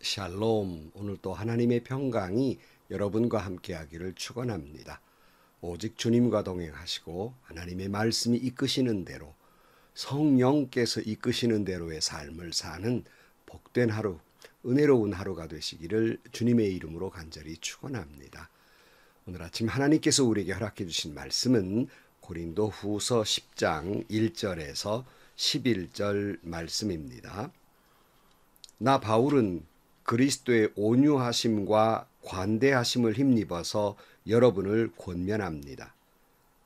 샬롬. 오늘 또 하나님의 평강이 여러분과 함께하기를 축원합니다. 오직 주님과 동행하시고 하나님의 말씀이 이끄시는 대로, 성령께서 이끄시는 대로의 삶을 사는 복된 하루, 은혜로운 하루가 되시기를 주님의 이름으로 간절히 축원합니다. 오늘 아침 하나님께서 우리에게 허락해 주신 말씀은 고린도 후서 10장 1절에서 11절 말씀입니다. 나 바울은 그리스도의 온유하심과 관대하심을 힘입어서 여러분을 권면합니다.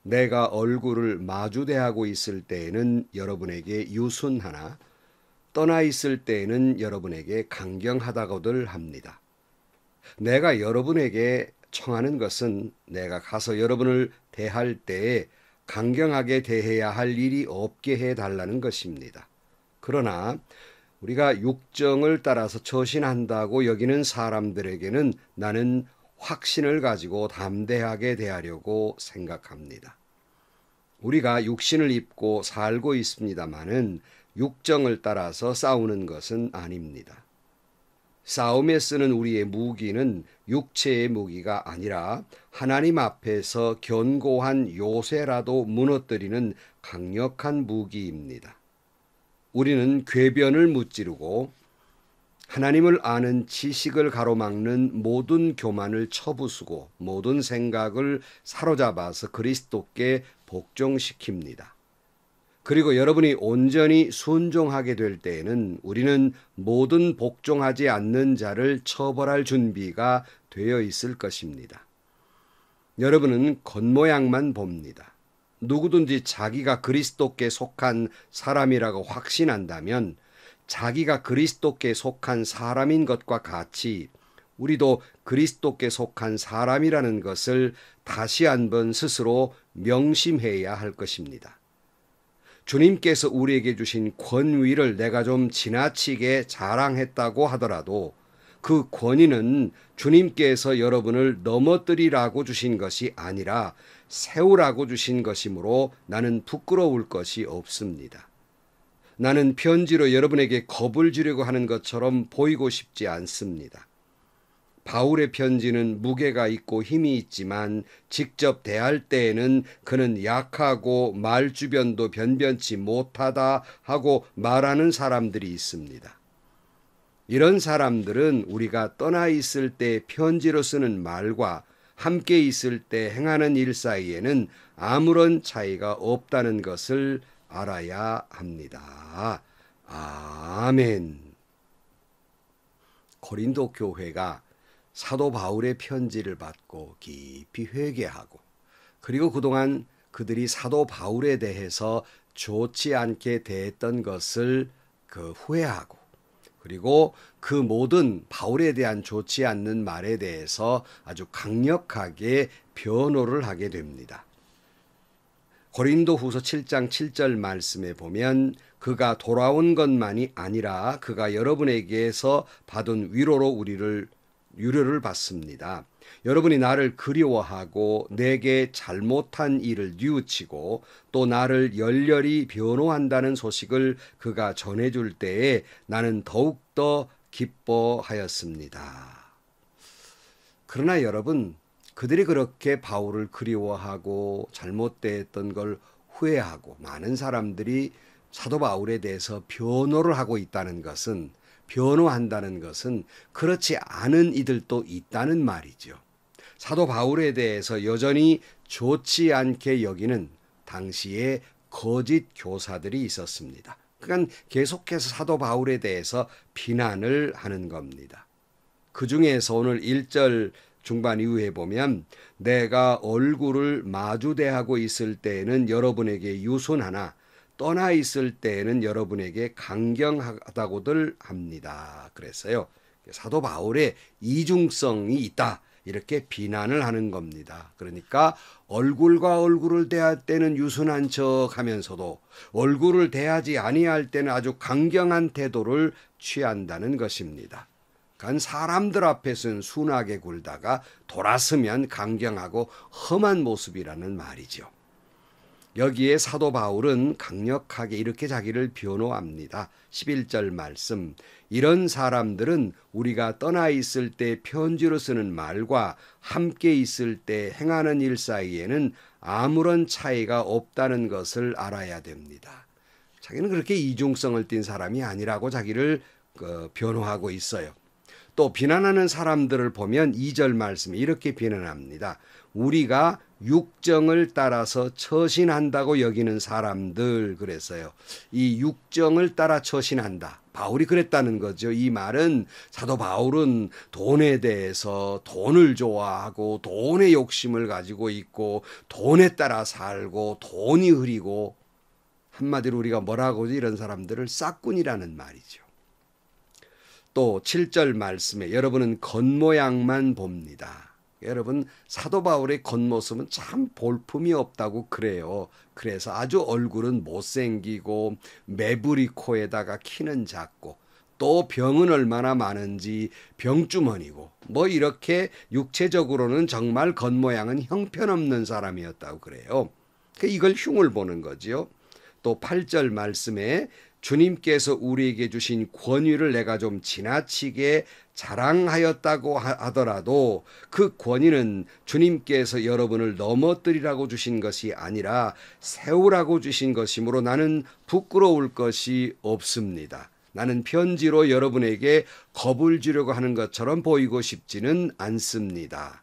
내가 얼굴을 마주대하고 있을 때에는 여러분에게 유순하나 떠나 있을 때에는 여러분에게 강경하다고들 합니다. 내가 여러분에게 청하는 것은 내가 가서 여러분을 대할 때에 강경하게 대해야 할 일이 없게 해달라는 것입니다. 그러나 우리가 육정을 따라서 처신한다고 여기는 사람들에게는 나는 확신을 가지고 담대하게 대하려고 생각합니다. 우리가 육신을 입고 살고 있습니다마는 육정을 따라서 싸우는 것은 아닙니다. 싸움에 쓰는 우리의 무기는 육체의 무기가 아니라 하나님 앞에서 견고한 요새라도 무너뜨리는 강력한 무기입니다. 우리는 궤변을 무찌르고 하나님을 아는 지식을 가로막는 모든 교만을 쳐부수고 모든 생각을 사로잡아서 그리스도께 복종시킵니다. 그리고 여러분이 온전히 순종하게 될 때에는 우리는 모든 복종하지 않는 자를 처벌할 준비가 되어 있을 것입니다. 여러분은 겉모양만 봅니다. 누구든지 자기가 그리스도께 속한 사람이라고 확신한다면 자기가 그리스도께 속한 사람인 것과 같이 우리도 그리스도께 속한 사람이라는 것을 다시 한번 스스로 명심해야 할 것입니다. 주님께서 우리에게 주신 권위를 내가 좀 지나치게 자랑했다고 하더라도 그 권위는 주님께서 여러분을 넘어뜨리라고 주신 것이 아니라 세우라고 주신 것이므로 나는 부끄러울 것이 없습니다. 나는 편지로 여러분에게 겁을 주려고 하는 것처럼 보이고 싶지 않습니다. 바울의 편지는 무게가 있고 힘이 있지만 직접 대할 때에는 그는 약하고 말주변도 변변치 못하다 하고 말하는 사람들이 있습니다. 이런 사람들은 우리가 떠나 있을 때 편지로 쓰는 말과 함께 있을 때 행하는 일 사이에는 아무런 차이가 없다는 것을 알아야 합니다. 아멘. 고린도 교회가 사도 바울의 편지를 받고 깊이 회개하고 그리고 그동안 그들이 사도 바울에 대해서 좋지 않게 대했던 것을 후회하고 그리고 그 모든 바울에 대한 좋지 않는 말에 대해서 아주 강력하게 변호를 하게 됩니다. 고린도 후서 7장 7절 말씀에 보면 그가 돌아온 것만이 아니라 그가 여러분에게서 받은 위로로 유료를 받습니다. 여러분이 나를 그리워하고 내게 잘못한 일을 뉘우치고 또 나를 열렬히 변호한다는 소식을 그가 전해줄 때에 나는 더욱더 기뻐하였습니다. 그러나 여러분, 그들이 그렇게 바울을 그리워하고 잘못됐던 걸 후회하고 많은 사람들이 사도 바울에 대해서 변호를 하고 있다는 것은 변호한다는 것은 그렇지 않은 이들도 있다는 말이죠. 사도 바울에 대해서 여전히 좋지 않게 여기는 당시에 거짓 교사들이 있었습니다. 그러니까 계속해서 사도 바울에 대해서 비난을 하는 겁니다. 그 중에서 오늘 1절 중반 이후에 보면 내가 얼굴을 마주대하고 있을 때에는 여러분에게 유순하나 떠나 있을 때에는 여러분에게 강경하다고들 합니다. 그랬어요. 사도 바울의 이중성이 있다. 이렇게 비난을 하는 겁니다. 그러니까 얼굴과 얼굴을 대할 때는 유순한 척 하면서도 얼굴을 대하지 아니할 때는 아주 강경한 태도를 취한다는 것입니다. 그러니까 사람들 앞에서는 순하게 굴다가 돌아서면 강경하고 험한 모습이라는 말이죠. 여기에 사도 바울은 강력하게 이렇게 자기를 변호합니다. 11절 말씀. 이런 사람들은 우리가 떠나 있을 때 편지로 쓰는 말과 함께 있을 때 행하는 일 사이에는 아무런 차이가 없다는 것을 알아야 됩니다. 자기는 그렇게 이중성을 띤 사람이 아니라고 자기를 변호하고 있어요. 또 비난하는 사람들을 보면 2절 말씀에 이렇게 비난합니다. 우리가 육정을 따라서 처신한다고 여기는 사람들 그랬어요. 이 육정을 따라 처신한다. 바울이 그랬다는 거죠. 이 말은 사도 바울은 돈에 대해서 돈을 좋아하고 돈의 욕심을 가지고 있고 돈에 따라 살고 돈이 흐리고 한마디로 우리가 뭐라고 하지? 이런 사람들을 싹군이라는 말이죠. 또 7절 말씀에 여러분은 겉모양만 봅니다. 여러분 사도 바울의 겉모습은 참 볼품이 없다고 그래요. 그래서 아주 얼굴은 못생기고 매부리 코에다가 키는 작고 또 병은 얼마나 많은지 병주머니고 뭐 이렇게 육체적으로는 정말 겉모양은 형편없는 사람이었다고 그래요. 이걸 흉을 보는 거지요. 또 8절 말씀에 주님께서 우리에게 주신 권위를 내가 좀 지나치게 자랑하였다고 하더라도 그 권위는 주님께서 여러분을 넘어뜨리라고 주신 것이 아니라 세우라고 주신 것이므로 나는 부끄러울 것이 없습니다. 나는 편지로 여러분에게 겁을 주려고 하는 것처럼 보이고 싶지는 않습니다.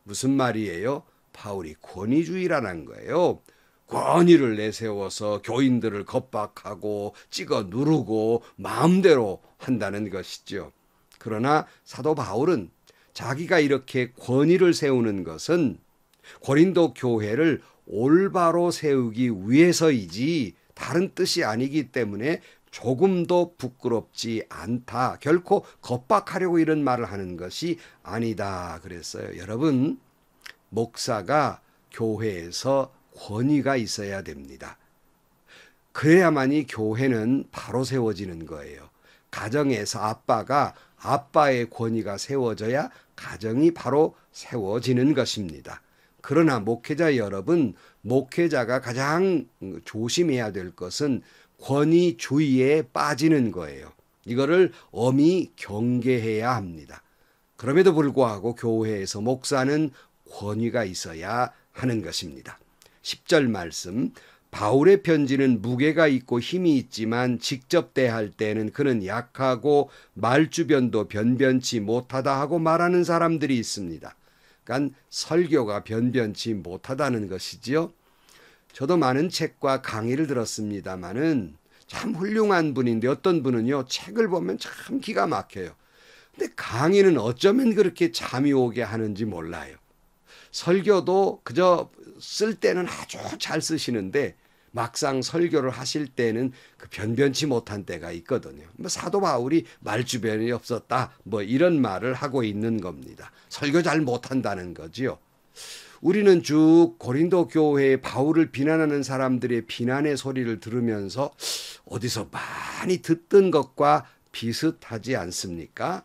무슨 말이에요? 바울이 권위주의라는 거예요. 권위를 내세워서 교인들을 겁박하고 찍어 누르고 마음대로 한다는 것이죠. 그러나 사도 바울은 자기가 이렇게 권위를 세우는 것은 고린도 교회를 올바로 세우기 위해서이지 다른 뜻이 아니기 때문에 조금도 부끄럽지 않다. 결코 겁박하려고 이런 말을 하는 것이 아니다 그랬어요. 여러분, 목사가 교회에서 권위가 있어야 됩니다. 그래야만이 교회는 바로 세워지는 거예요. 가정에서 아빠가 아빠의 권위가 세워져야 가정이 바로 세워지는 것입니다. 그러나 목회자 여러분, 목회자가 가장 조심해야 될 것은 권위주의에 빠지는 거예요. 이거를 엄히 경계해야 합니다. 그럼에도 불구하고 교회에서 목사는 권위가 있어야 하는 것입니다. 10절 말씀, 바울의 편지는 무게가 있고 힘이 있지만 직접 대할 때는 그는 약하고 말주변도 변변치 못하다 하고 말하는 사람들이 있습니다. 그러니까 설교가 변변치 못하다는 것이지요. 저도 많은 책과 강의를 들었습니다마는 참 훌륭한 분인데 어떤 분은요 책을 보면 참 기가 막혀요. 근데 강의는 어쩌면 그렇게 잠이 오게 하는지 몰라요. 설교도 그저 쓸 때는 아주 잘 쓰시는데 막상 설교를 하실 때는 그 변변치 못한 때가 있거든요. 뭐 사도 바울이 말주변이 없었다 뭐 이런 말을 하고 있는 겁니다. 설교 잘 못한다는 거지요. 우리는 쭉 고린도 교회의 바울을 비난하는 사람들의 비난의 소리를 들으면서 어디서 많이 듣던 것과 비슷하지 않습니까?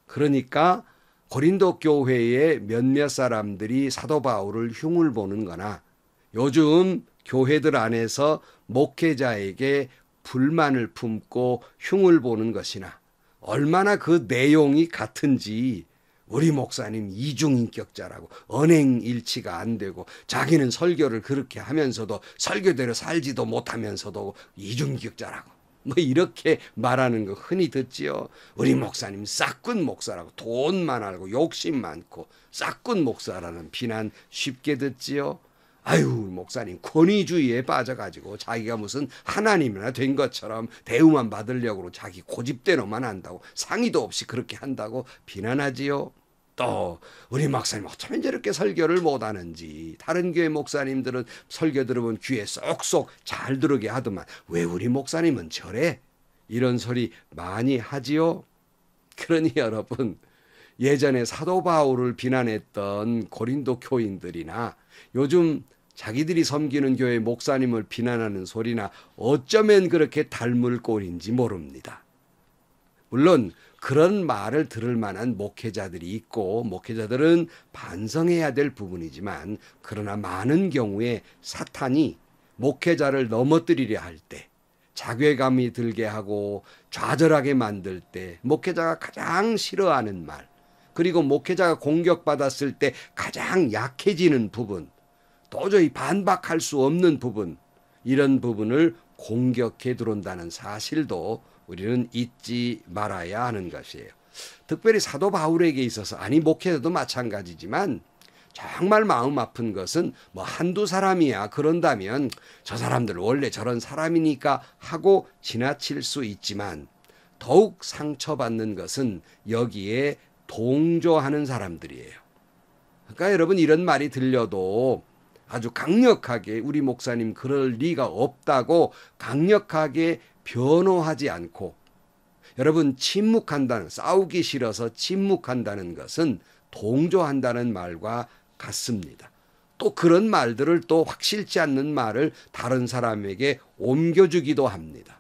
그러니까 고린도 교회의 몇몇 사람들이 사도 바울을 흉을 보는 거나 요즘 교회들 안에서 목회자에게 불만을 품고 흉을 보는 것이나 얼마나 그 내용이 같은지 우리 목사님 이중인격자라고 언행일치가 안 되고 자기는 설교를 그렇게 하면서도 설교대로 살지도 못하면서도 이중인격자라고 뭐 이렇게 말하는 거 흔히 듣지요. 우리 목사님 싹군 목사라고 돈만 알고 욕심 많고 싹군 목사라는 비난 쉽게 듣지요. 아유 목사님 권위주의에 빠져가지고 자기가 무슨 하나님이나 된 것처럼 대우만 받으려고 자기 고집대로만 한다고 상의도 없이 그렇게 한다고 비난하지요. 또 우리 목사님 어쩌면 저렇게 설교를 못하는지 다른 교회 목사님들은 설교 들으면 귀에 쏙쏙 잘 들어오게 하더만 왜 우리 목사님은 저래? 이런 소리 많이 하지요. 그러니 여러분 예전에 사도 바울을 비난했던 고린도 교인들이나 요즘 자기들이 섬기는 교회 목사님을 비난하는 소리나 어쩌면 그렇게 닮을 꼴인지 모릅니다. 물론 그런 말을 들을 만한 목회자들이 있고 목회자들은 반성해야 될 부분이지만 그러나 많은 경우에 사탄이 목회자를 넘어뜨리려 할 때, 자괴감이 들게 하고 좌절하게 만들 때, 목회자가 가장 싫어하는 말, 그리고 목회자가 공격받았을 때 가장 약해지는 부분, 도저히 반박할 수 없는 부분, 이런 부분을 공격해 들어온다는 사실도 우리는 잊지 말아야 하는 것이에요. 특별히 사도 바울에게 있어서, 아니 목회자도 마찬가지지만 정말 마음 아픈 것은 뭐 한두 사람이야 그런다면 저 사람들 원래 저런 사람이니까 하고 지나칠 수 있지만, 더욱 상처받는 것은 여기에 동조하는 사람들이에요. 그러니까 여러분, 이런 말이 들려도 아주 강력하게 우리 목사님 그럴 리가 없다고 강력하게 변호하지 않고, 여러분 침묵한다는, 싸우기 싫어서 침묵한다는 것은 동조한다는 말과 같습니다. 또 그런 말들을, 또 확실치 않는 말을 다른 사람에게 옮겨주기도 합니다.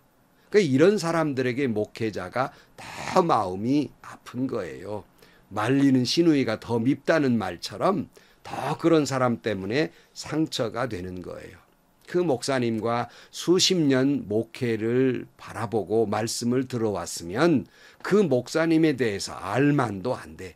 그러니까 이런 사람들에게 목회자가 더 마음이 아픈 거예요. 말리는 시누이가 더 밉다는 말처럼 더 그런 사람 때문에 상처가 되는 거예요. 그 목사님과 수십 년 목회를 바라보고 말씀을 들어왔으면 그 목사님에 대해서 알만도 안 돼.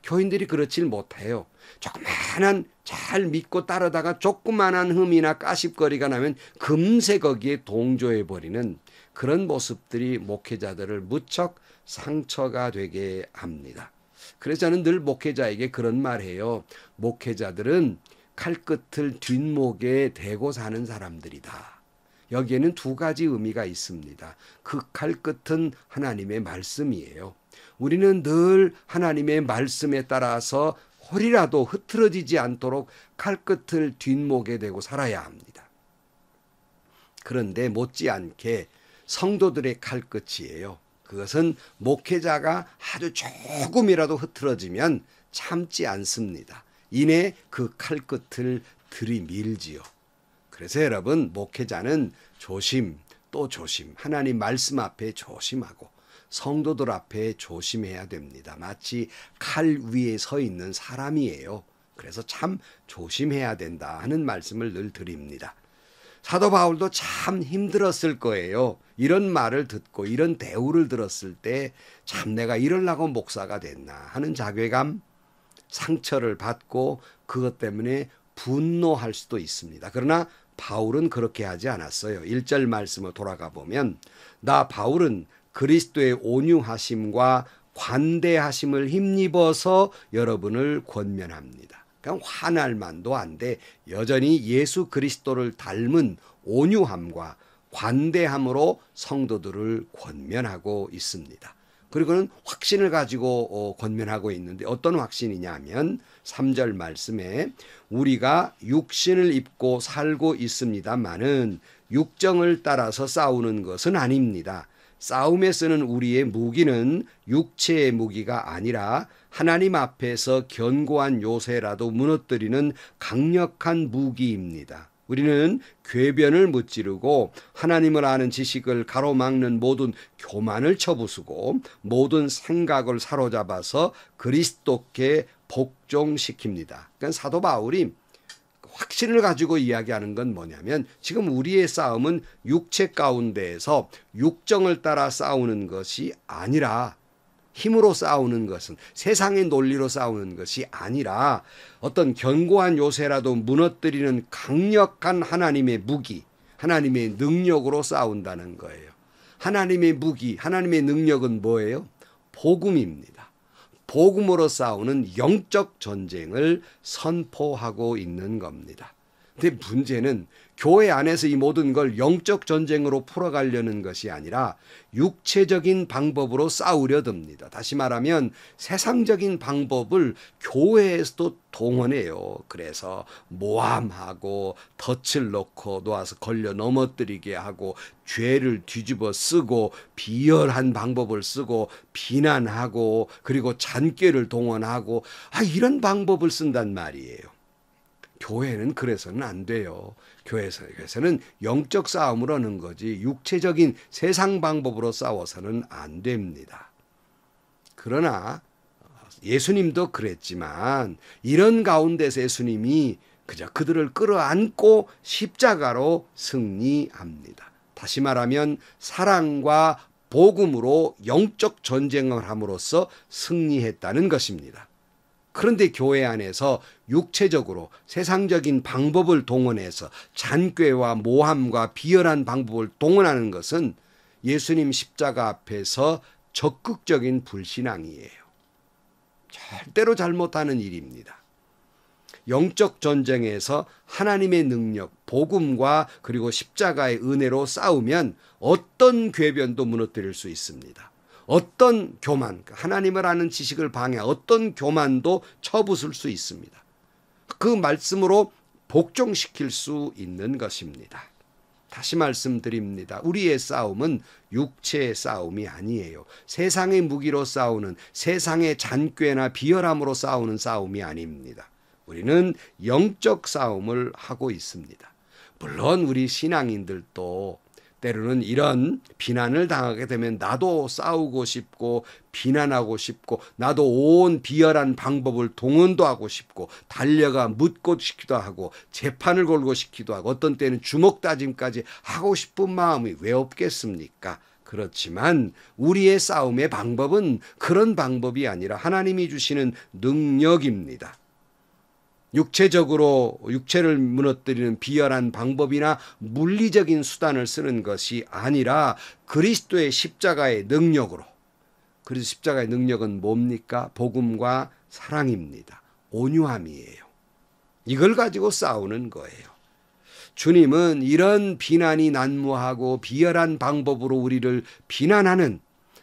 교인들이 그렇질 못해요. 조그마한, 잘 믿고 따르다가 조그마한 흠이나 까십거리가 나면 금세 거기에 동조해버리는 그런 모습들이 목회자들을 무척 상처가 되게 합니다. 그래서 저는 늘 목회자에게 그런 말해요. 목회자들은 칼끝을 뒷목에 대고 사는 사람들이다. 여기에는 두 가지 의미가 있습니다. 그 칼끝은 하나님의 말씀이에요. 우리는 늘 하나님의 말씀에 따라서 홀이라도 흐트러지지 않도록 칼끝을 뒷목에 대고 살아야 합니다. 그런데 못지않게 성도들의 칼끝이에요. 그것은 목회자가 아주 조금이라도 흐트러지면 참지 않습니다. 이내 그 칼끝을 들이밀지요. 그래서 여러분, 목회자는 조심 또 조심, 하나님 말씀 앞에 조심하고 성도들 앞에 조심해야 됩니다. 마치 칼 위에 서 있는 사람이에요. 그래서 참 조심해야 된다 하는 말씀을 늘 드립니다. 사도 바울도 참 힘들었을 거예요. 이런 말을 듣고 이런 대우를 들었을 때 참 내가 이러려고 목사가 됐나 하는 자괴감, 상처를 받고 그것 때문에 분노할 수도 있습니다. 그러나 바울은 그렇게 하지 않았어요. 1절 말씀으로 돌아가 보면, 나 바울은 그리스도의 온유하심과 관대하심을 힘입어서 여러분을 권면합니다. 그냥 화날 만도 안 돼. 여전히 예수 그리스도를 닮은 온유함과 관대함으로 성도들을 권면하고 있습니다. 그리고는 확신을 가지고 권면하고 있는데, 어떤 확신이냐 하면 3절 말씀에 우리가 육신을 입고 살고 있습니다마는 육정을 따라서 싸우는 것은 아닙니다. 싸움에 쓰는 우리의 무기는 육체의 무기가 아니라 하나님 앞에서 견고한 요새라도 무너뜨리는 강력한 무기입니다. 우리는 궤변을 무찌르고 하나님을 아는 지식을 가로막는 모든 교만을 쳐부수고 모든 생각을 사로잡아서 그리스도께 복종시킵니다. 그러니까 사도 바울이 확신을 가지고 이야기하는 건 뭐냐면, 지금 우리의 싸움은 육체 가운데에서 육정을 따라 싸우는 것이 아니라, 힘으로 싸우는 것은, 세상의 논리로 싸우는 것이 아니라 어떤 견고한 요새라도 무너뜨리는 강력한 하나님의 무기, 하나님의 능력으로 싸운다는 거예요. 하나님의 무기, 하나님의 능력은 뭐예요? 복음입니다. 복음으로 싸우는 영적 전쟁을 선포하고 있는 겁니다. 근데 문제는 교회 안에서 이 모든 걸 영적 전쟁으로 풀어가려는 것이 아니라 육체적인 방법으로 싸우려 듭니다. 다시 말하면 세상적인 방법을 교회에서도 동원해요. 그래서 모함하고 덫을 놓고 놓아서 걸려 넘어뜨리게 하고, 죄를 뒤집어 쓰고 비열한 방법을 쓰고 비난하고, 그리고 잔꾀를 동원하고, 이런 방법을 쓴단 말이에요. 교회는 그래서는 안 돼요. 교회에서는 영적 싸움을 하는 거지 육체적인 세상 방법으로 싸워서는 안 됩니다. 그러나 예수님도 그랬지만, 이런 가운데서 예수님이 그저 그들을 끌어안고 십자가로 승리합니다. 다시 말하면 사랑과 복음으로 영적 전쟁을 함으로써 승리했다는 것입니다. 그런데 교회 안에서 육체적으로 세상적인 방법을 동원해서 잔꾀와 모함과 비열한 방법을 동원하는 것은 예수님 십자가 앞에서 적극적인 불신앙이에요. 절대로 잘못하는 일입니다. 영적 전쟁에서 하나님의 능력, 복음과 그리고 십자가의 은혜로 싸우면 어떤 궤변도 무너뜨릴 수 있습니다. 어떤 교만, 하나님을 아는 지식을 방해한 어떤 교만도 쳐부술 수 있습니다. 그 말씀으로 복종시킬 수 있는 것입니다. 다시 말씀드립니다. 우리의 싸움은 육체의 싸움이 아니에요. 세상의 무기로 싸우는, 세상의 잔꾀나 비열함으로 싸우는 싸움이 아닙니다. 우리는 영적 싸움을 하고 있습니다. 물론 우리 신앙인들도 때로는 이런 비난을 당하게 되면 나도 싸우고 싶고 비난하고 싶고 나도 온 비열한 방법을 동원도 하고 싶고 달려가 묻고 싶기도 하고 재판을 걸고 싶기도 하고 어떤 때는 주먹 다짐까지 하고 싶은 마음이 왜 없겠습니까? 그렇지만 우리의 싸움의 방법은 그런 방법이 아니라 하나님이 주시는 능력입니다. 육체적으로 육체를 무너뜨리는 비열한 방법이나 물리적인 수단을 쓰는 것이 아니라 그리스도의 십자가의 능력으로. 그래서 십자가의 능력은 뭡니까? 복음과 사랑입니다. 온유함이에요. 이걸 가지고 싸우는 거예요. 주님은 이런 비난이 난무하고 비열한 방법으로 우리를 비난하는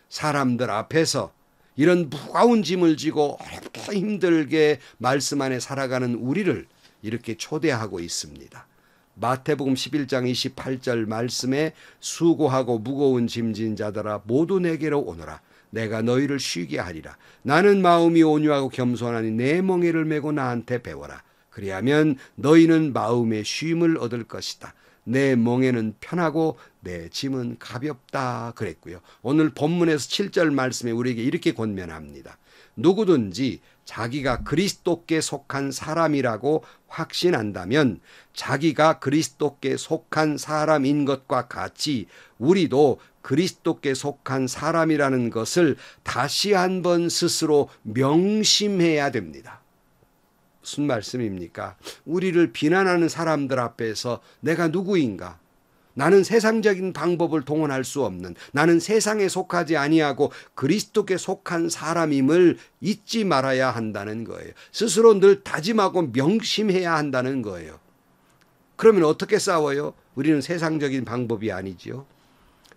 사람들 앞에서 이런 무거운 짐을 지고 어렵게 힘들게 말씀 안에 살아가는 우리를 이렇게 초대하고 있습니다. 마태복음 11장 28절 말씀에 수고하고 무거운 짐진 자들아 모두 내게로 오너라. 내가 너희를 쉬게 하리라. 나는 마음이 온유하고 겸손하니 내 멍에를 메고 나한테 배워라. 그리하면 너희는 마음의 쉼을 얻을 것이다. 내 멍에는 편하고 내 짐은 가볍다 그랬고요. 오늘 본문에서 7절 말씀에 우리에게 이렇게 권면합니다. 누구든지 자기가 그리스도께 속한 사람이라고 확신한다면 자기가 그리스도께 속한 사람인 것과 같이 우리도 그리스도께 속한 사람이라는 것을 다시 한번 스스로 명심해야 됩니다. 무슨 말씀입니까? 우리를 비난하는 사람들 앞에서 내가 누구인가? 나는 세상적인 방법을 동원할 수 없는, 나는 세상에 속하지 아니하고 그리스도께 속한 사람임을 잊지 말아야 한다는 거예요. 스스로 늘 다짐하고 명심해야 한다는 거예요. 그러면 어떻게 싸워요? 우리는 세상적인 방법이 아니지요.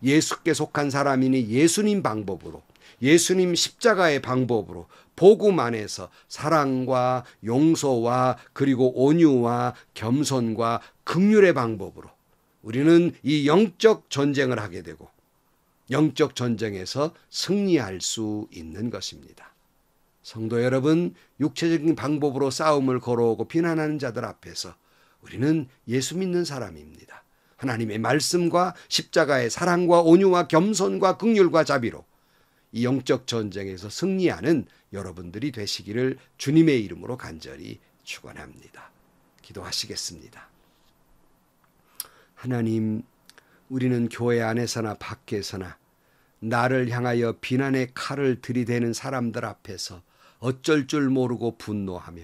예수께 속한 사람이니 예수님 방법으로, 예수님 십자가의 방법으로 복음 안에서 사랑과 용서와 그리고 온유와 겸손과 긍휼의 방법으로 우리는 이 영적 전쟁을 하게 되고 영적 전쟁에서 승리할 수 있는 것입니다. 성도 여러분, 육체적인 방법으로 싸움을 걸어오고 비난하는 자들 앞에서 우리는 예수 믿는 사람입니다. 하나님의 말씀과 십자가의 사랑과 온유와 겸손과 긍휼과 자비로 이 영적 전쟁에서 승리하는 여러분들이 되시기를 주님의 이름으로 간절히 축원합니다. 기도하시겠습니다. 하나님, 우리는 교회 안에서나 밖에서나 나를 향하여 비난의 칼을 들이대는 사람들 앞에서 어쩔 줄 모르고 분노하며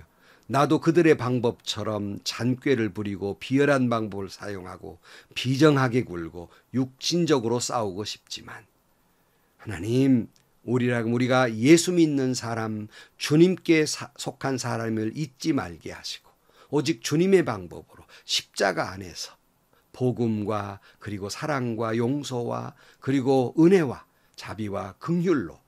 나도 그들의 방법처럼 잔꾀를 부리고 비열한 방법을 사용하고 비정하게 굴고 육신적으로 싸우고 싶지만 하나님, 우리가 예수 믿는 사람, 주님께 속한 사람을 잊지 말게 하시고 오직 주님의 방법으로 십자가 안에서 복음과 그리고 사랑과 용서와 그리고 은혜와 자비와 긍휼로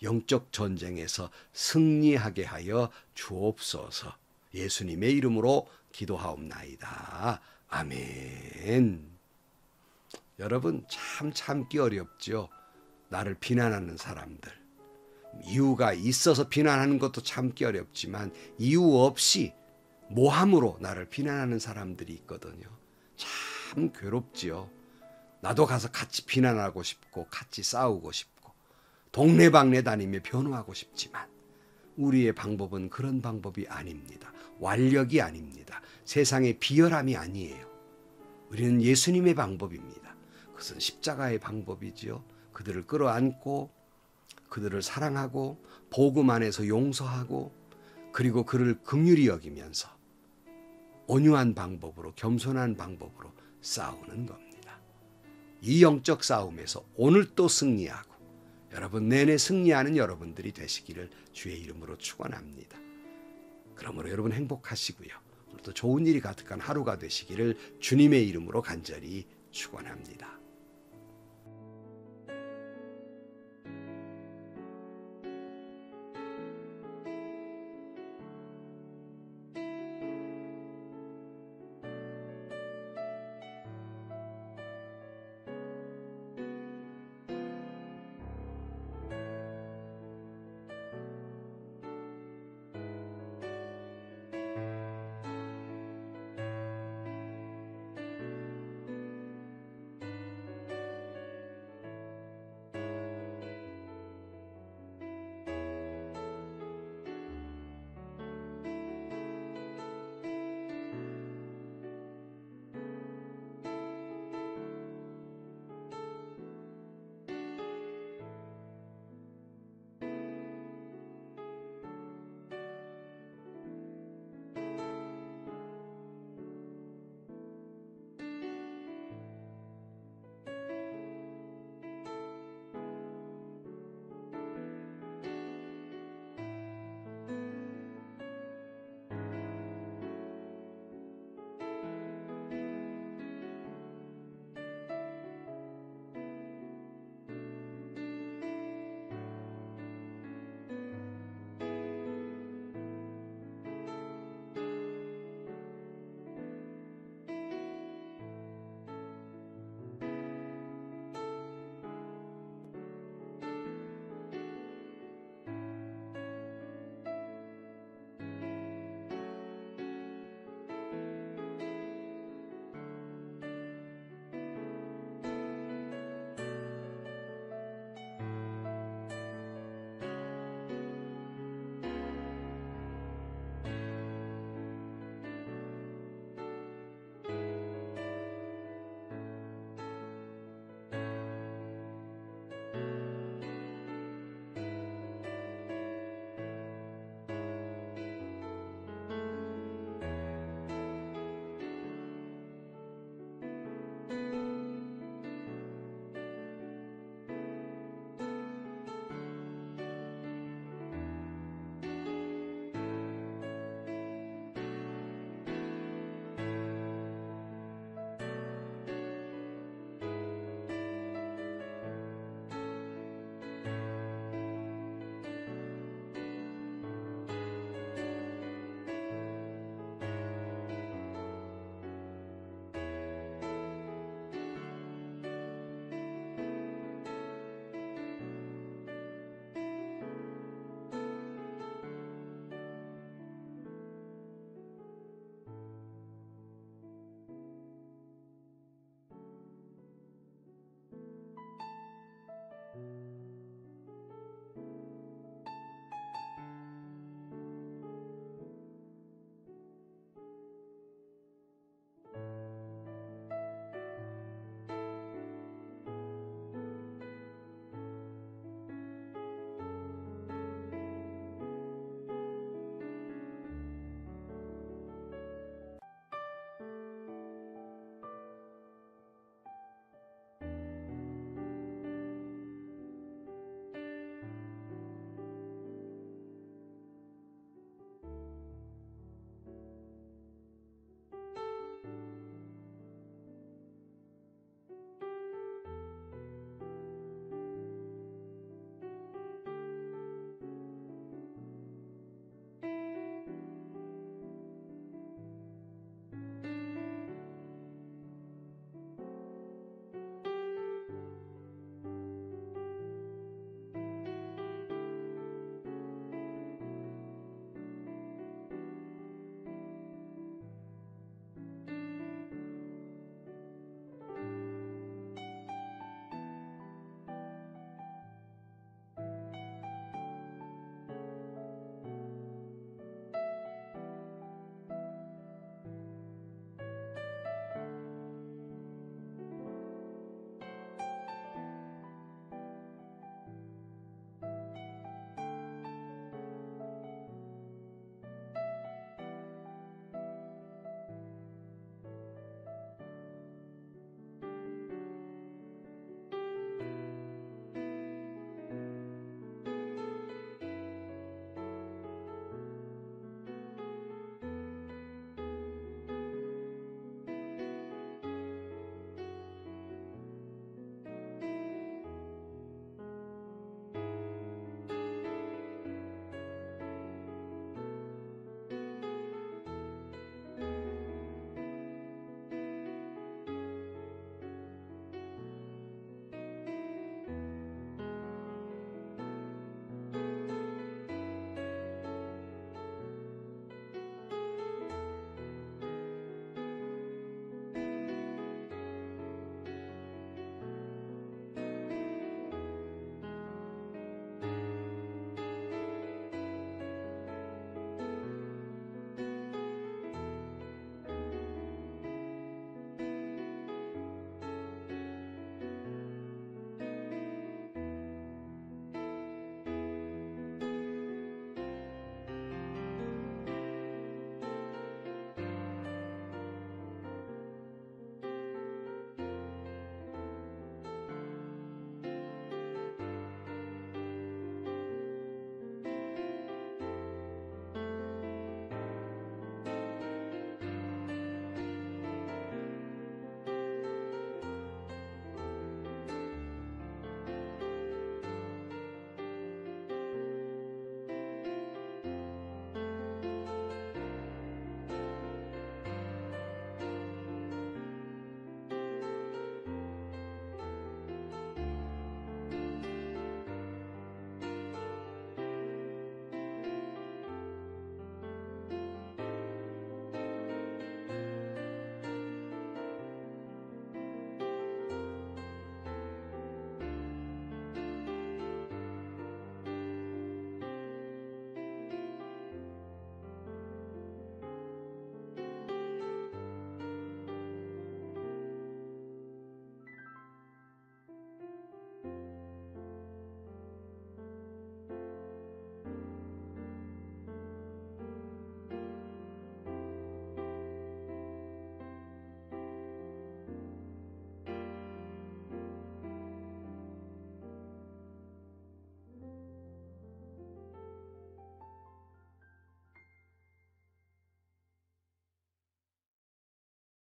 영적 전쟁에서 승리하게 하여 주옵소서. 예수님의 이름으로 기도하옵나이다. 아멘. 여러분, 참 참기 어렵죠. 나를 비난하는 사람들. 이유가 있어서 비난하는 것도 참기 어렵지만 이유 없이 모함으로 나를 비난하는 사람들이 있거든요. 참 괴롭지요. 나도 가서 같이 비난하고 싶고 같이 싸우고 싶고 동네방네 다니며 변호하고 싶지만 우리의 방법은 그런 방법이 아닙니다. 완력이 아닙니다. 세상의 비열함이 아니에요. 우리는 예수님의 방법입니다. 그것은 십자가의 방법이지요. 그들을 끌어안고 그들을 사랑하고 복음 안에서 용서하고 그리고 그를 긍휼히 여기면서 온유한 방법으로 겸손한 방법으로 싸우는 겁니다. 이 영적 싸움에서 오늘 또 승리하고 여러분 내내 승리하는 여러분들이 되시기를 주의 이름으로 축원합니다. 그러므로 여러분 행복하시고요. 오늘도 좋은 일이 가득한 하루가 되시기를 주님의 이름으로 간절히 축원합니다.